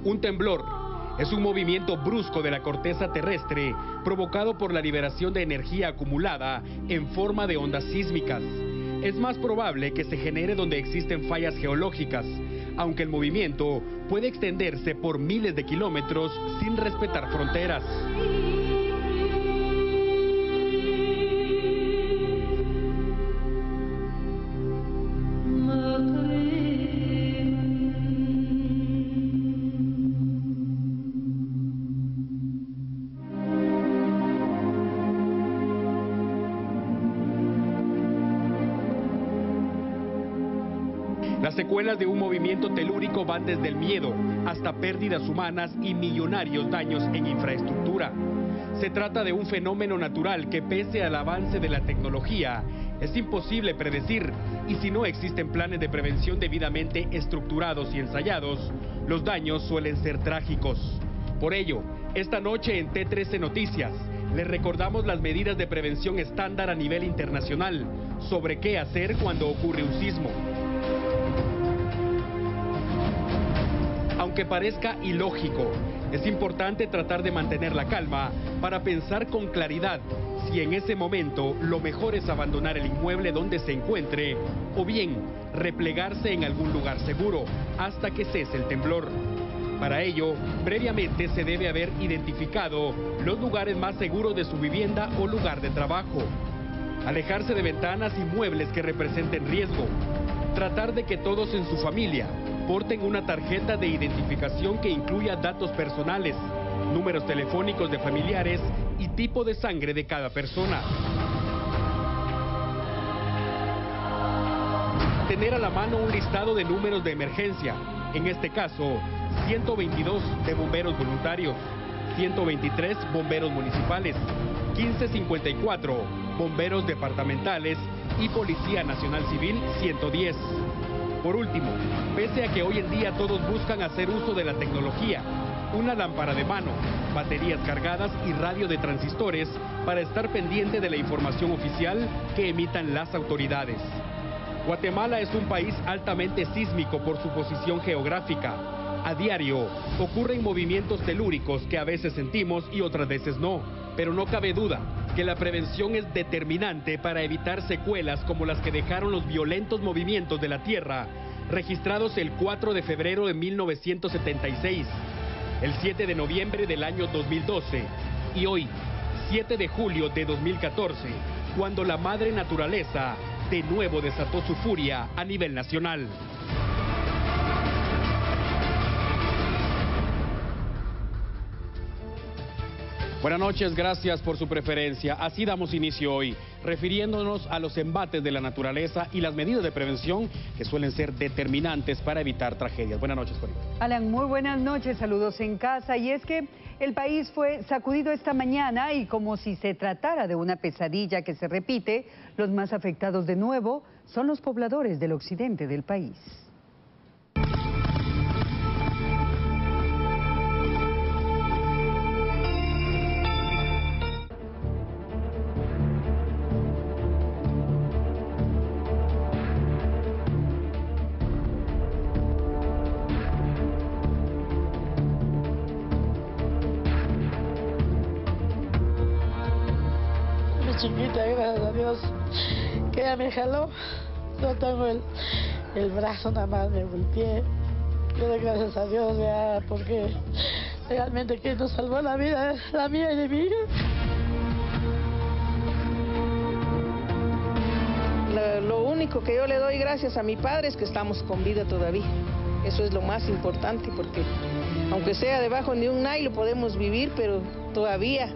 Un temblor es un movimiento brusco de la corteza terrestre provocado por la liberación de energía acumulada en forma de ondas sísmicas. Es más probable que se genere donde existen fallas geológicas, aunque el movimiento puede extenderse por miles de kilómetros sin respetar fronteras. Las secuelas de un movimiento telúrico van desde el miedo hasta pérdidas humanas y millonarios daños en infraestructura. Se trata de un fenómeno natural que, pese al avance de la tecnología, es imposible predecir, y si no existen planes de prevención debidamente estructurados y ensayados, los daños suelen ser trágicos. Por ello, esta noche en T13 Noticias, les recordamos las medidas de prevención estándar a nivel internacional sobre qué hacer cuando ocurre un sismo. Aunque parezca ilógico, es importante tratar de mantener la calma para pensar con claridad si en ese momento lo mejor es abandonar el inmueble donde se encuentre o bien replegarse en algún lugar seguro hasta que cese el temblor. Para ello, previamente se debe haber identificado los lugares más seguros de su vivienda o lugar de trabajo. Alejarse de ventanas y muebles que representen riesgo. Tratar de que todos en su familia porten una tarjeta de identificación que incluya datos personales, números telefónicos de familiares y tipo de sangre de cada persona. Tener a la mano un listado de números de emergencia, en este caso 122 de bomberos voluntarios, 123 bomberos municipales, 1554 bomberos departamentales y Policía Nacional Civil 110. Por último, pese a que hoy en día todos buscan hacer uso de la tecnología, una lámpara de mano, baterías cargadas y radio de transistores para estar pendiente de la información oficial que emitan las autoridades. Guatemala es un país altamente sísmico por su posición geográfica. A diario ocurren movimientos telúricos que a veces sentimos y otras veces no, pero no cabe duda que la prevención es determinante para evitar secuelas como las que dejaron los violentos movimientos de la Tierra, registrados el 4 de febrero de 1976, el 7 de noviembre del año 2012 y hoy, 7 de julio de 2014, cuando la madre naturaleza de nuevo desató su furia a nivel nacional. Buenas noches, gracias por su preferencia. Así damos inicio hoy, refiriéndonos a los embates de la naturaleza y las medidas de prevención que suelen ser determinantes para evitar tragedias. Buenas noches, Corina. Alan, muy buenas noches, saludos en casa. Y es que el país fue sacudido esta mañana y como si se tratara de una pesadilla que se repite, los más afectados de nuevo son los pobladores del occidente del país. Chiquita, gracias a Dios, que ella me jaló. No tengo el brazo, nada más me volteé. Yo doy gracias a Dios, ya, porque realmente que nos salvó la vida, la mía y de mi hija. Lo único que yo le doy gracias a mi padre es que estamos con vida todavía. Eso es lo más importante, porque aunque sea debajo de un nylon podemos vivir, pero todavía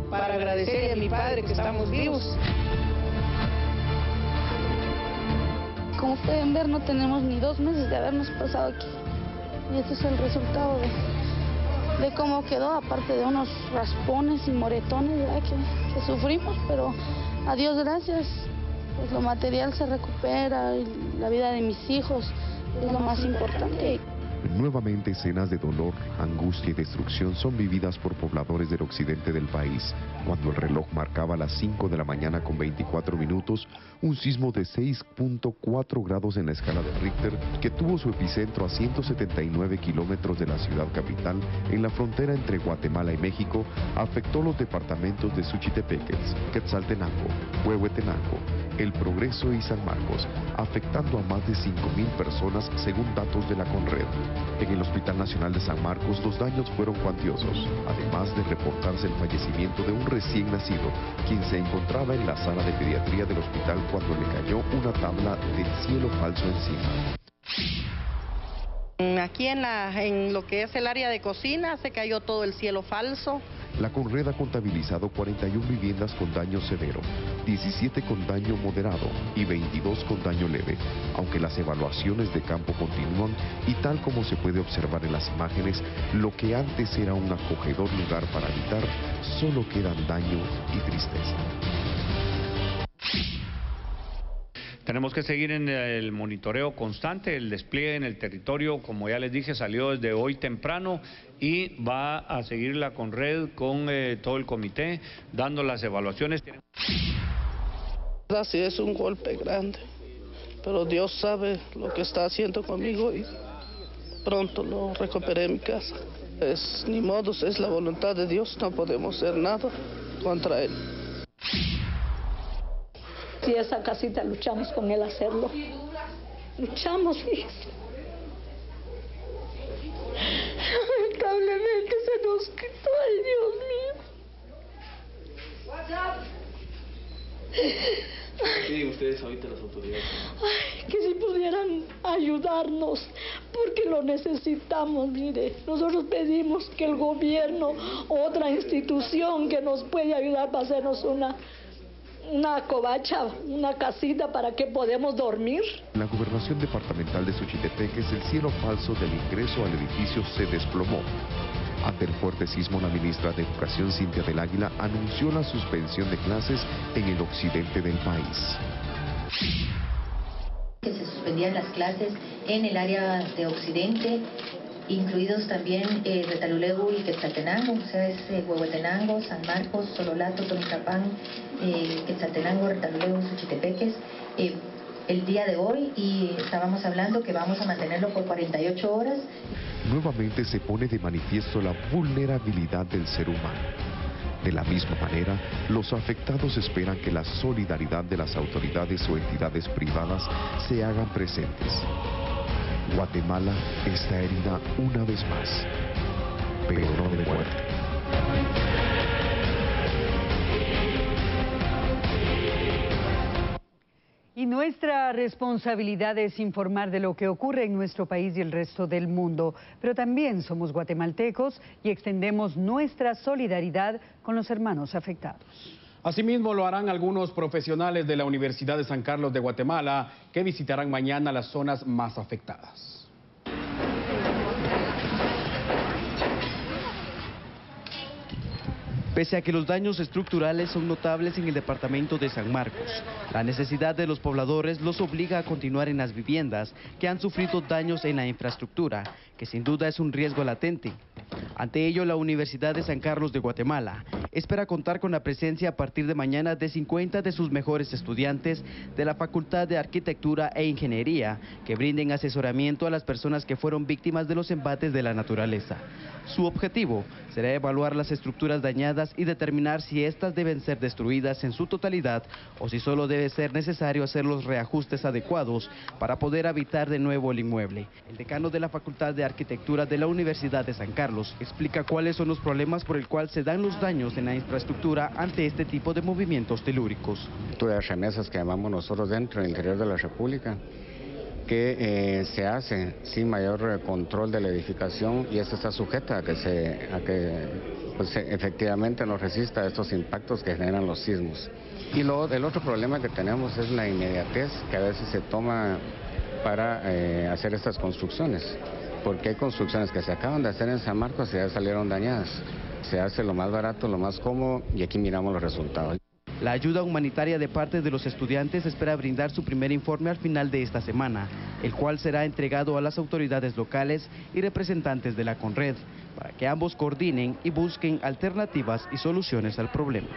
para agradecerle a mi padre que estamos vivos. Como pueden ver, no tenemos ni 2 meses de habernos pasado aquí. Y este es el resultado de cómo quedó, aparte de unos raspones y moretones, ¿verdad? que sufrimos, pero a Dios gracias, pues lo material se recupera y la vida de mis hijos es lo más importante. Nuevamente escenas de dolor, angustia y destrucción son vividas por pobladores del occidente del país. Cuando el reloj marcaba las 5 de la mañana con 24 minutos, un sismo de 6.4 grados en la escala de Richter, que tuvo su epicentro a 179 kilómetros de la ciudad capital, en la frontera entre Guatemala y México, afectó los departamentos de Suchitepeques, Quetzaltenango, Huehuetenango, El Progreso y San Marcos, afectando a más de 5.000 personas según datos de la Conred. En el Hospital Nacional de San Marcos los daños fueron cuantiosos, además de reportarse el fallecimiento de un recién nacido, quien se encontraba en la sala de pediatría del hospital cuando le cayó una tabla del cielo falso encima. Aquí en lo que es el área de cocina se cayó todo el cielo falso. La Conred ha contabilizado 41 viviendas con daño severo, 17 con daño moderado y 22 con daño leve, aunque las evaluaciones de campo continúan y tal como se puede observar en las imágenes, lo que antes era un acogedor lugar para habitar, solo quedan daño y tristeza. Tenemos que seguir en el monitoreo constante, el despliegue en el territorio, como ya les dije, salió desde hoy temprano y va a seguir la Conred con todo el comité, dando las evaluaciones. Sí, es un golpe grande, pero Dios sabe lo que está haciendo conmigo y pronto lo recuperé en mi casa. Ni modo, es la voluntad de Dios, no podemos hacer nada contra Él. Si esa casita luchamos con él hacerlo. Luchamos, fíjese. Lamentablemente se nos quitó, ay Dios mío. ¿Qué piden ustedes ahorita las autoridades? Ay, que si pudieran ayudarnos, porque lo necesitamos, mire. Nosotros pedimos que el gobierno, otra institución que nos puede ayudar para hacernos una covacha, una casita para que podamos dormir. En la gobernación departamental de Suchitepeques, el cielo falso del ingreso al edificio se desplomó. Ante el fuerte sismo, la ministra de Educación, Cintia del Águila, anunció la suspensión de clases en el occidente del país. Que se suspendían las clases en el área de occidente, incluidos también Retaluleu y Quetzaltenango, o sea, es Huehuetenango, San Marcos, Sololato, Tonicapán, Quetzaltenango, Retaluleu, Suchitepeques, el día de hoy, y estábamos hablando que vamos a mantenerlo por 48 horas. Nuevamente se pone de manifiesto la vulnerabilidad del ser humano. De la misma manera, los afectados esperan que la solidaridad de las autoridades o entidades privadas se hagan presentes. Guatemala está herida una vez más, pero no de muerte. Y nuestra responsabilidad es informar de lo que ocurre en nuestro país y el resto del mundo. Pero también somos guatemaltecos y extendemos nuestra solidaridad con los hermanos afectados. Asimismo lo harán algunos profesionales de la Universidad de San Carlos de Guatemala, que visitarán mañana las zonas más afectadas. Pese a que los daños estructurales son notables en el departamento de San Marcos, la necesidad de los pobladores los obliga a continuar en las viviendas que han sufrido daños en la infraestructura, que sin duda es un riesgo latente. Ante ello, la Universidad de San Carlos de Guatemala espera contar con la presencia a partir de mañana de 50 de sus mejores estudiantes de la Facultad de Arquitectura e Ingeniería, que brinden asesoramiento a las personas que fueron víctimas de los embates de la naturaleza. Su objetivo será evaluar las estructuras dañadas y determinar si éstas deben ser destruidas en su totalidad o si solo debe ser necesario hacer los reajustes adecuados para poder habitar de nuevo el inmueble. El decano de la Facultad de Arquitectura de la Universidad de San Carlos explica cuáles son los problemas por el cual se dan los daños en la infraestructura ante este tipo de movimientos telúricos. Las remesas que llamamos nosotros dentro del interior de la República, que se hace sin mayor control de la edificación, y esto está sujeta a que pues, efectivamente no resista a estos impactos que generan los sismos. Y el otro problema que tenemos es la inmediatez que a veces se toma para hacer estas construcciones, porque hay construcciones que se acaban de hacer en San Marcos y ya salieron dañadas. Se hace lo más barato, lo más cómodo, y aquí miramos los resultados. La ayuda humanitaria de parte de los estudiantes espera brindar su primer informe al final de esta semana, el cual será entregado a las autoridades locales y representantes de la Conred, para que ambos coordinen y busquen alternativas y soluciones al problema.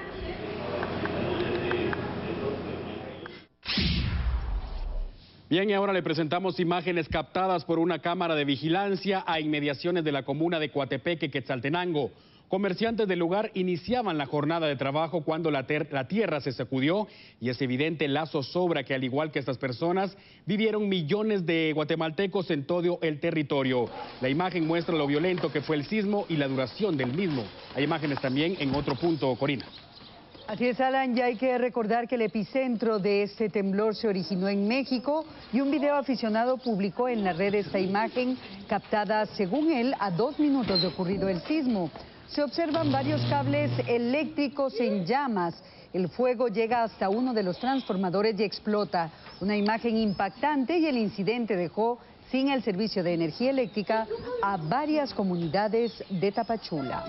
Bien, y ahora le presentamos imágenes captadas por una cámara de vigilancia a inmediaciones de la comuna de Coatepeque, Quetzaltenango. Comerciantes del lugar iniciaban la jornada de trabajo cuando la tierra se sacudió y es evidente la zozobra que, al igual que estas personas, vivieron millones de guatemaltecos en todo el territorio. La imagen muestra lo violento que fue el sismo y la duración del mismo. Hay imágenes también en otro punto, Corina. Así es, Alan, ya hay que recordar que el epicentro de este temblor se originó en México y un video aficionado publicó en la red esta imagen captada, según él, a 2 minutos de ocurrido el sismo. Se observan varios cables eléctricos en llamas. El fuego llega hasta uno de los transformadores y explota. Una imagen impactante, y el incidente dejó sin el servicio de energía eléctrica a varias comunidades de Tapachula.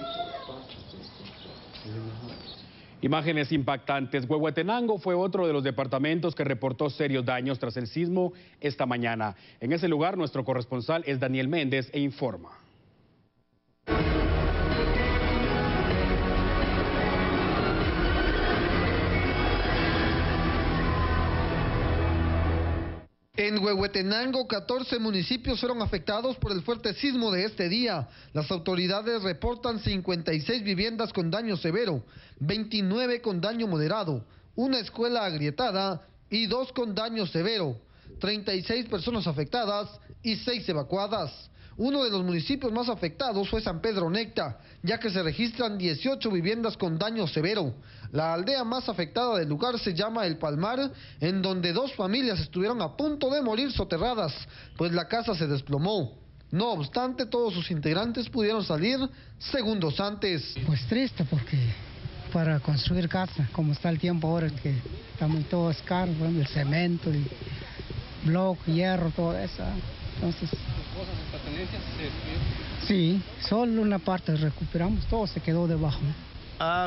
Imágenes impactantes. Huehuetenango fue otro de los departamentos que reportó serios daños tras el sismo esta mañana. En ese lugar, nuestro corresponsal es Daniel Méndez e informa. En Huehuetenango, 14 municipios fueron afectados por el fuerte sismo de este día. Las autoridades reportan 56 viviendas con daño severo, 29 con daño moderado, una escuela agrietada y 2 con daño severo, 36 personas afectadas y 6 evacuadas. Uno de los municipios más afectados fue San Pedro Necta, ya que se registran 18 viviendas con daño severo. La aldea más afectada del lugar se llama El Palmar, en donde 2 familias estuvieron a punto de morir soterradas, pues la casa se desplomó. No obstante, todos sus integrantes pudieron salir segundos antes. Pues triste, porque para construir casa, como está el tiempo ahora, que está muy todo es caro, por ejemplo, el cemento, el bloque, hierro, todo eso. Entonces, ¿cosas, pertenencias se destruyeron? Sí, solo una parte recuperamos, todo se quedó debajo.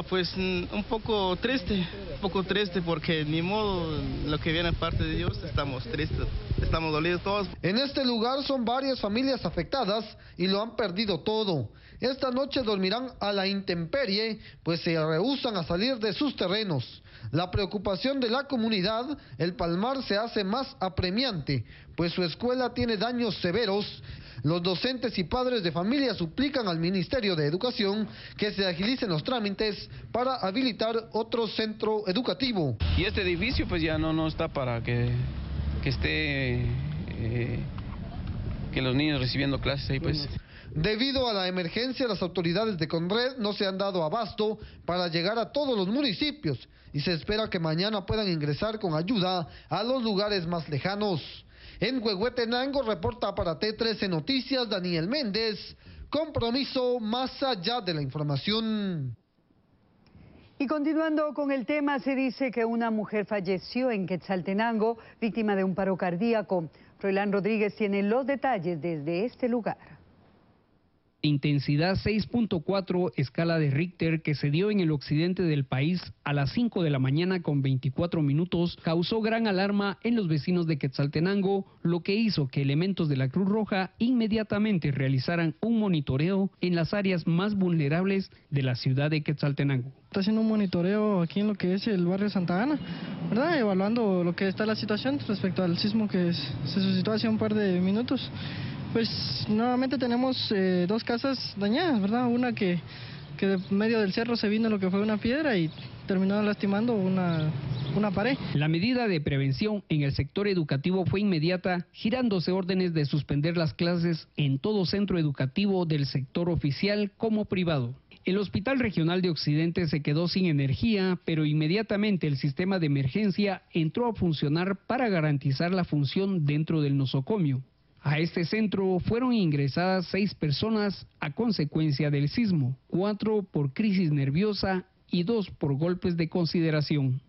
Pues un poco triste porque ni modo, lo que viene parte de Dios, estamos tristes, estamos dolidos todos. En este lugar son varias familias afectadas y lo han perdido todo. Esta noche dormirán a la intemperie, pues se rehúsan a salir de sus terrenos. La preocupación de la comunidad, El Palmar, se hace más apremiante, pues su escuela tiene daños severos. Los docentes y padres de familia suplican al Ministerio de Educación que se agilicen los trámites para habilitar otro centro educativo. Y este edificio pues ya no está para que esté, que los niños recibiendo clases ahí pues. Debido a la emergencia, las autoridades de Conred no se han dado abasto para llegar a todos los municipios y se espera que mañana puedan ingresar con ayuda a los lugares más lejanos. En Huehuetenango, reporta para T13 Noticias Daniel Méndez. Compromiso más allá de la información. Y continuando con el tema, se dice que una mujer falleció en Quetzaltenango, víctima de un paro cardíaco. Froilán Rodríguez tiene los detalles desde este lugar. Intensidad 6.4 escala de Richter que se dio en el occidente del país a las 5 de la mañana con 24 minutos causó gran alarma en los vecinos de Quetzaltenango, lo que hizo que elementos de la Cruz Roja inmediatamente realizaran un monitoreo en las áreas más vulnerables de la ciudad de Quetzaltenango. Está haciendo un monitoreo aquí en lo que es el barrio Santa Ana, ¿verdad? Evaluando lo que está la situación respecto al sismo que se suscitó hace un par de minutos. Pues nuevamente tenemos 2 casas dañadas, ¿verdad? Una que de medio del cerro se vino lo que fue una piedra y terminó lastimando una pared. La medida de prevención en el sector educativo fue inmediata, girándose órdenes de suspender las clases en todo centro educativo del sector oficial como privado. El Hospital Regional de Occidente se quedó sin energía, pero inmediatamente el sistema de emergencia entró a funcionar para garantizar la función dentro del nosocomio. A este centro fueron ingresadas 6 personas a consecuencia del sismo, 4 por crisis nerviosa y 2 por golpes de consideración.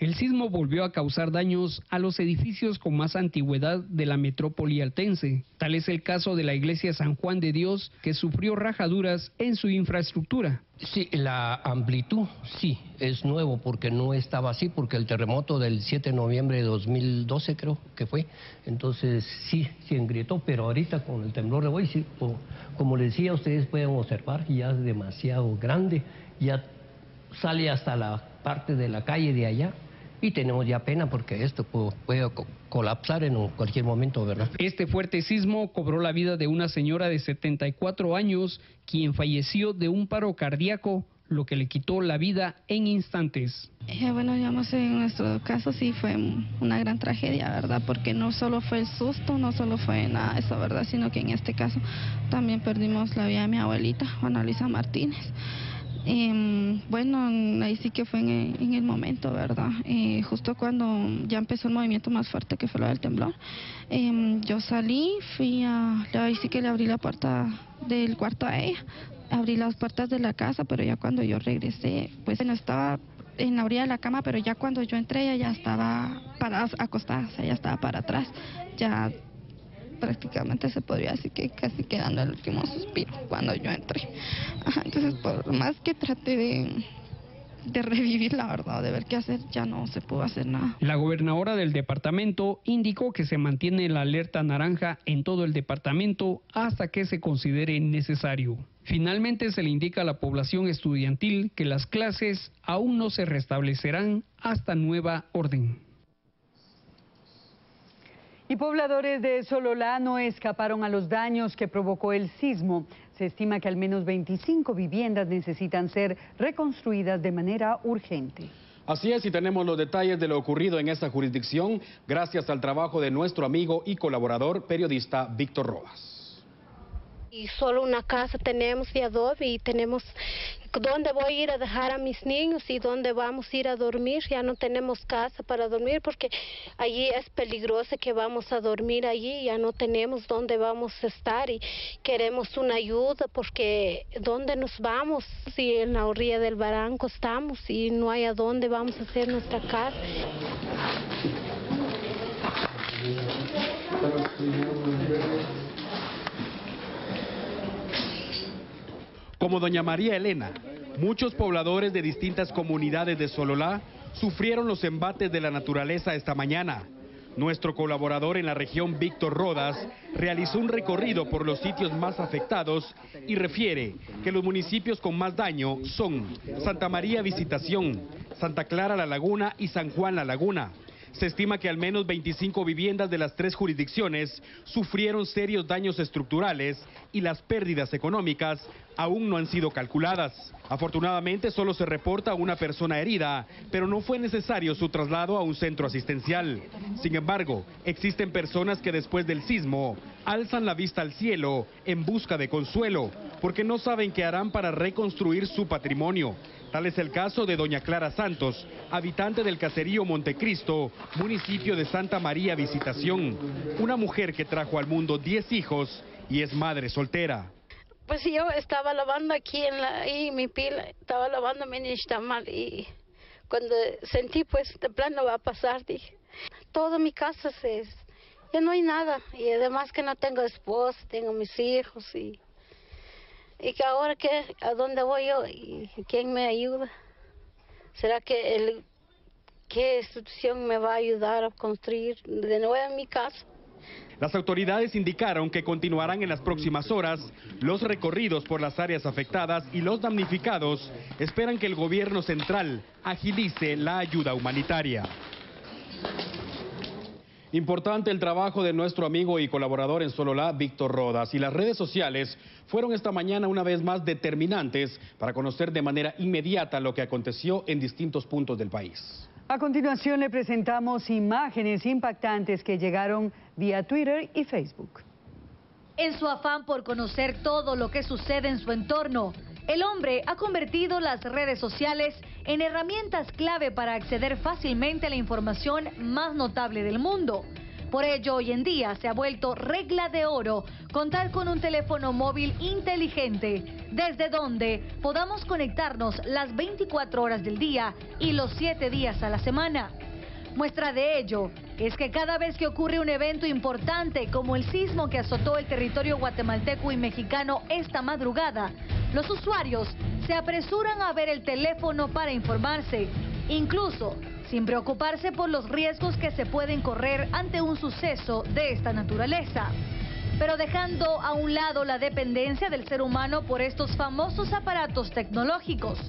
El sismo volvió a causar daños a los edificios con más antigüedad de la metrópoli altense. Tal es el caso de la iglesia San Juan de Dios, que sufrió rajaduras en su infraestructura. Sí, la amplitud sí, es nuevo porque no estaba así, porque el terremoto del 7 de noviembre de 2012 creo que fue, entonces sí engrietó, pero ahorita con el temblor de hoy, sí, como les decía, ustedes pueden observar, ya es demasiado grande, ya sale hasta la parte de la calle de allá. Y tenemos ya pena porque esto puede colapsar en cualquier momento, ¿verdad? Este fuerte sismo cobró la vida de una señora de 74 años, quien falleció de un paro cardíaco, lo que le quitó la vida en instantes. Bueno, digamos, en nuestro caso sí fue una gran tragedia, ¿verdad? Porque no solo fue el susto, no solo fue nada de eso, ¿verdad? Sino que en este caso también perdimos la vida de mi abuelita, Juana Luisa Martínez. Bueno, ahí sí que fue en el momento, ¿verdad? Justo cuando ya empezó el movimiento más fuerte, que fue lo del temblor, yo salí, ahí sí que le abrí la puerta del cuarto a ella, abrí las puertas de la casa, pero ya cuando yo regresé, pues no estaba en la orilla de la cama, pero ya cuando yo entré ella ya estaba acostada, o sea, ya estaba para atrás, ya prácticamente se podría decir que casi quedando el último suspiro cuando yo entré. Entonces, por más que traté de revivir, la verdad, de ver qué hacer, ya no se pudo hacer nada. La gobernadora del departamento indicó que se mantiene la alerta naranja en todo el departamento hasta que se considere necesario. Finalmente, se le indica a la población estudiantil que las clases aún no se restablecerán hasta nueva orden. Y pobladores de Sololá no escaparon a los daños que provocó el sismo. Se estima que al menos 25 viviendas necesitan ser reconstruidas de manera urgente. Así es, y tenemos los detalles de lo ocurrido en esta jurisdicción gracias al trabajo de nuestro amigo y colaborador periodista Víctor Rodas. Y solo una casa tenemos de adobe y tenemos dónde voy a ir a dejar a mis niños y dónde vamos a ir a dormir. Ya no tenemos casa para dormir porque allí es peligroso que vamos a dormir allí, ya no tenemos dónde vamos a estar y queremos una ayuda porque ¿dónde nos vamos? Si en la orilla del barranco estamos y no hay a dónde vamos a hacer nuestra casa. Como doña María Elena, muchos pobladores de distintas comunidades de Sololá sufrieron los embates de la naturaleza esta mañana. Nuestro colaborador en la región, Víctor Rodas, realizó un recorrido por los sitios más afectados y refiere que los municipios con más daño son Santa María Visitación, Santa Clara La Laguna y San Juan La Laguna. Se estima que al menos 25 viviendas de las 3 jurisdicciones sufrieron serios daños estructurales y las pérdidas económicas aún no han sido calculadas. Afortunadamente solo se reporta una persona herida, pero no fue necesario su traslado a un centro asistencial. Sin embargo, existen personas que después del sismo alzan la vista al cielo en busca de consuelo, porque no saben qué harán para reconstruir su patrimonio. Tal es el caso de doña Clara Santos, habitante del caserío Montecristo, municipio de Santa María Visitación, una mujer que trajo al mundo 10 hijos y es madre soltera. Pues yo estaba lavando aquí y mi pila, estaba lavando mi nixtamal y cuando sentí pues de plano va a pasar, dije, toda mi casa ya no hay nada y además que no tengo esposo, tengo mis hijos y que ahora a dónde voy yo y quién me ayuda. ¿Será que qué institución me va a ayudar a construir de nuevo mi casa? Las autoridades indicaron que continuarán en las próximas horas los recorridos por las áreas afectadas y los damnificados esperan que el gobierno central agilice la ayuda humanitaria. Importante el trabajo de nuestro amigo y colaborador en Sololá, Víctor Rodas, y las redes sociales fueron esta mañana una vez más determinantes para conocer de manera inmediata lo que aconteció en distintos puntos del país. A continuación le presentamos imágenes impactantes que llegaron vía Twitter y Facebook. En su afán por conocer todo lo que sucede en su entorno, el hombre ha convertido las redes sociales en herramientas clave para acceder fácilmente a la información más notable del mundo. Por ello, hoy en día se ha vuelto regla de oro contar con un teléfono móvil inteligente, desde donde podamos conectarnos las 24 horas del día y los 7 días a la semana. Muestra de ello es que cada vez que ocurre un evento importante como el sismo que azotó el territorio guatemalteco y mexicano esta madrugada, los usuarios se apresuran a ver el teléfono para informarse, incluso sin preocuparse por los riesgos que se pueden correr ante un suceso de esta naturaleza. Pero dejando a un lado la dependencia del ser humano por estos famosos aparatos tecnológicos,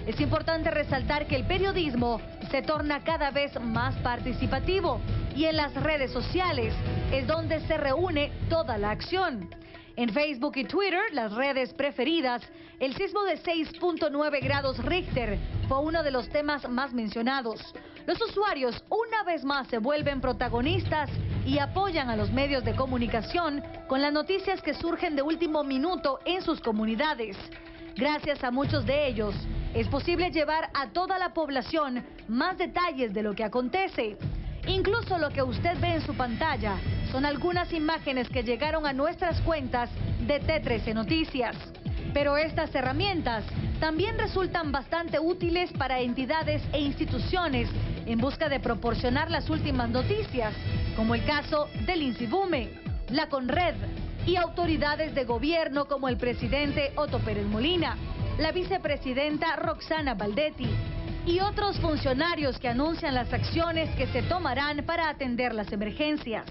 es importante resaltar que el periodismo se torna cada vez más participativo y en las redes sociales es donde se reúne toda la acción. En Facebook y Twitter, las redes preferidas, el sismo de 6.9 grados Richter fue uno de los temas más mencionados. Los usuarios una vez más se vuelven protagonistas y apoyan a los medios de comunicación con las noticias que surgen de último minuto en sus comunidades. Gracias a muchos de ellos, es posible llevar a toda la población más detalles de lo que acontece. Incluso lo que usted ve en su pantalla son algunas imágenes que llegaron a nuestras cuentas de T13 Noticias. Pero estas herramientas también resultan bastante útiles para entidades e instituciones en busca de proporcionar las últimas noticias, como el caso del INSIBUME, la CONRED y autoridades de gobierno como el presidente Otto Pérez Molina, la vicepresidenta Roxana Baldetti y otros funcionarios que anuncian las acciones que se tomarán para atender las emergencias.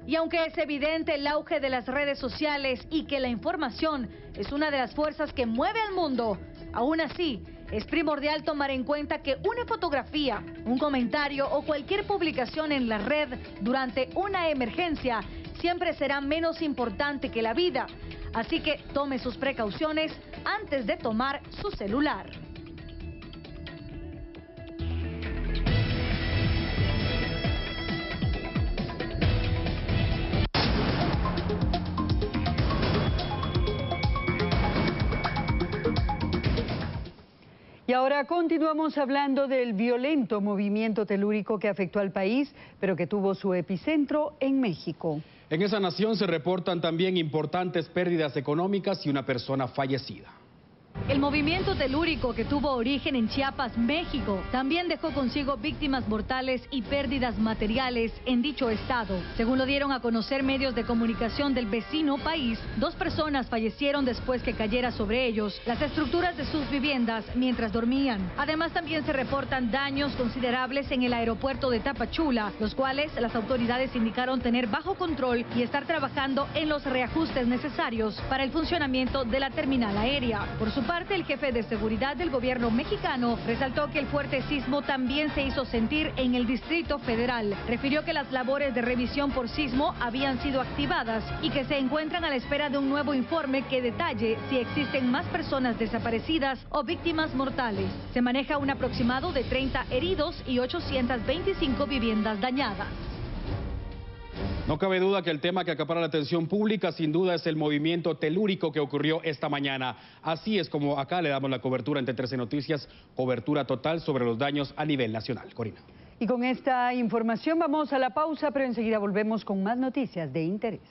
Y aunque es evidente el auge de las redes sociales y que la información es una de las fuerzas que mueve al mundo, aún así es primordial tomar en cuenta que una fotografía, un comentario o cualquier publicación en la red durante una emergencia siempre será menos importante que la vida. Así que tome sus precauciones antes de tomar su celular. Y ahora continuamos hablando del violento movimiento telúrico que afectó al país, pero que tuvo su epicentro en México. En esa nación se reportan también importantes pérdidas económicas y una persona fallecida. El movimiento telúrico que tuvo origen en Chiapas, México, también dejó consigo víctimas mortales y pérdidas materiales en dicho estado. Según lo dieron a conocer medios de comunicación del vecino país, 2 personas fallecieron después que cayera sobre ellos las estructuras de sus viviendas mientras dormían. Además, también se reportan daños considerables en el aeropuerto de Tapachula, los cuales las autoridades indicaron tener bajo control y estar trabajando en los reajustes necesarios para el funcionamiento de la terminal aérea. Por su parte, el jefe de seguridad del gobierno mexicano resaltó que el fuerte sismo también se hizo sentir en el Distrito Federal. Refirió que las labores de revisión por sismo habían sido activadas y que se encuentran a la espera de un nuevo informe que detalle si existen más personas desaparecidas o víctimas mortales. Se maneja un aproximado de 30 heridos y 825 viviendas dañadas. No cabe duda que el tema que acapara la atención pública sin duda es el movimiento telúrico que ocurrió esta mañana. Así es como acá le damos la cobertura en T13 Noticias, cobertura total sobre los daños a nivel nacional. Corina. Y con esta información vamos a la pausa, pero enseguida volvemos con más noticias de interés.